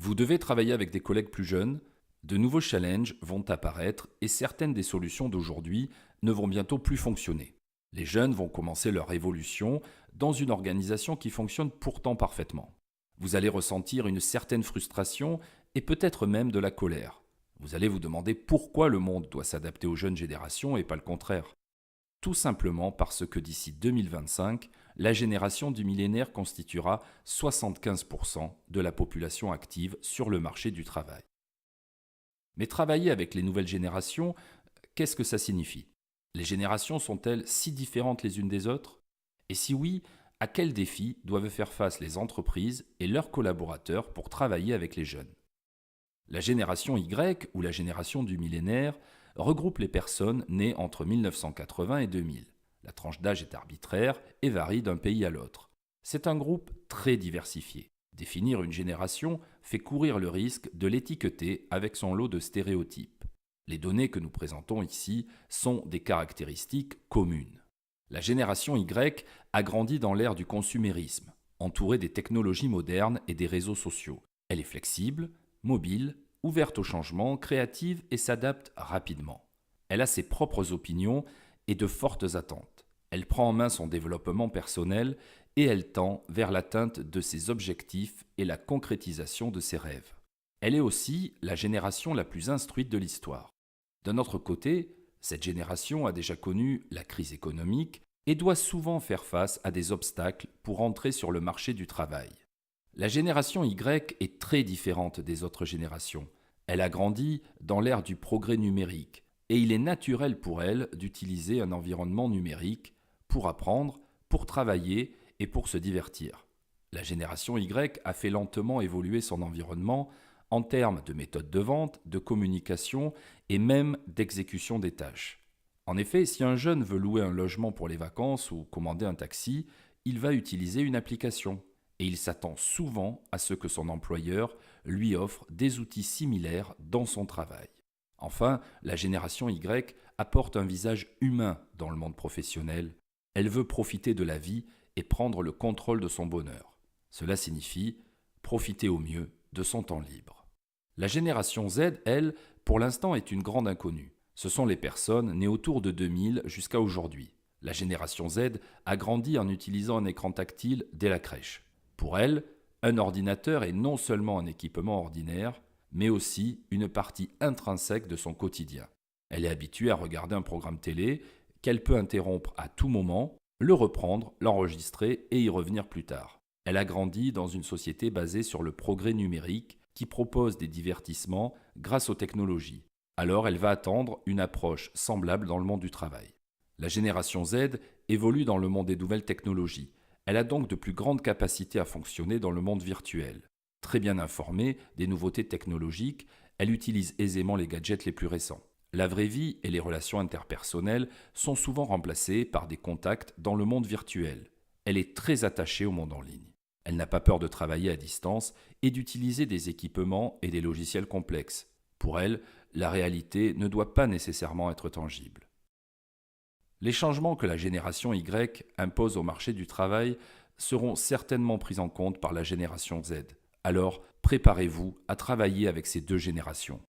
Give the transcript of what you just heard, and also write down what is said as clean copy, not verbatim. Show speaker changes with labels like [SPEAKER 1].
[SPEAKER 1] Vous devez travailler avec des collègues plus jeunes, de nouveaux challenges vont apparaître et certaines des solutions d'aujourd'hui ne vont bientôt plus fonctionner. Les jeunes vont commencer leur évolution dans une organisation qui fonctionne pourtant parfaitement. Vous allez ressentir une certaine frustration et peut-être même de la colère. Vous allez vous demander pourquoi le monde doit s'adapter aux jeunes générations et pas le contraire. Tout simplement parce que d'ici 2025, la génération du millénaire constituera 75% de la population active sur le marché du travail. Mais travailler avec les nouvelles générations, qu'est-ce que ça signifie? Les générations sont-elles si différentes les unes des autres? Et si oui, à quels défis doivent faire face les entreprises et leurs collaborateurs pour travailler avec les jeunes? La génération Y, ou la génération du millénaire, regroupe les personnes nées entre 1980 et 2000. La tranche d'âge est arbitraire et varie d'un pays à l'autre. C'est un groupe très diversifié. Définir une génération fait courir le risque de l'étiqueter avec son lot de stéréotypes. Les données que nous présentons ici sont des caractéristiques communes. La génération Y a grandi dans l'ère du consumérisme, entourée des technologies modernes et des réseaux sociaux. Elle est flexible, mobile, ouverte au changement, créative et s'adapte rapidement. Elle a ses propres opinions et de fortes attentes. Elle prend en main son développement personnel et elle tend vers l'atteinte de ses objectifs et la concrétisation de ses rêves. Elle est aussi la génération la plus instruite de l'histoire. D'un autre côté, cette génération a déjà connu la crise économique et doit souvent faire face à des obstacles pour entrer sur le marché du travail. La génération Y est très différente des autres générations. Elle a grandi dans l'ère du progrès numérique et il est naturel pour elle d'utiliser un environnement numérique pour apprendre, pour travailler et pour se divertir. La génération Y a fait lentement évoluer son environnement en termes de méthode de vente, de communication et même d'exécution des tâches. En effet, si un jeune veut louer un logement pour les vacances ou commander un taxi, il va utiliser une application et il s'attend souvent à ce que son employeur lui offre des outils similaires dans son travail. Enfin, la génération Y apporte un visage humain dans le monde professionnel. Elle veut profiter de la vie et prendre le contrôle de son bonheur. Cela signifie profiter au mieux de son temps libre. La génération Z, elle, pour l'instant est une grande inconnue. Ce sont les personnes nées autour de 2000 jusqu'à aujourd'hui. La génération Z a grandi en utilisant un écran tactile dès la crèche. Pour elle, un ordinateur est non seulement un équipement ordinaire, mais aussi une partie intrinsèque de son quotidien. Elle est habituée à regarder un programme télé qu'elle peut interrompre à tout moment, le reprendre, l'enregistrer et y revenir plus tard. Elle a grandi dans une société basée sur le progrès numérique qui propose des divertissements grâce aux technologies. Alors elle va attendre une approche semblable dans le monde du travail. La génération Z évolue dans le monde des nouvelles technologies. Elle a donc de plus grandes capacités à fonctionner dans le monde virtuel. Très bien informée des nouveautés technologiques, elle utilise aisément les gadgets les plus récents. La vraie vie et les relations interpersonnelles sont souvent remplacées par des contacts dans le monde virtuel. Elle est très attachée au monde en ligne. Elle n'a pas peur de travailler à distance et d'utiliser des équipements et des logiciels complexes. Pour elle, la réalité ne doit pas nécessairement être tangible. Les changements que la génération Y impose au marché du travail seront certainement pris en compte par la génération Z. Alors, préparez-vous à travailler avec ces deux générations.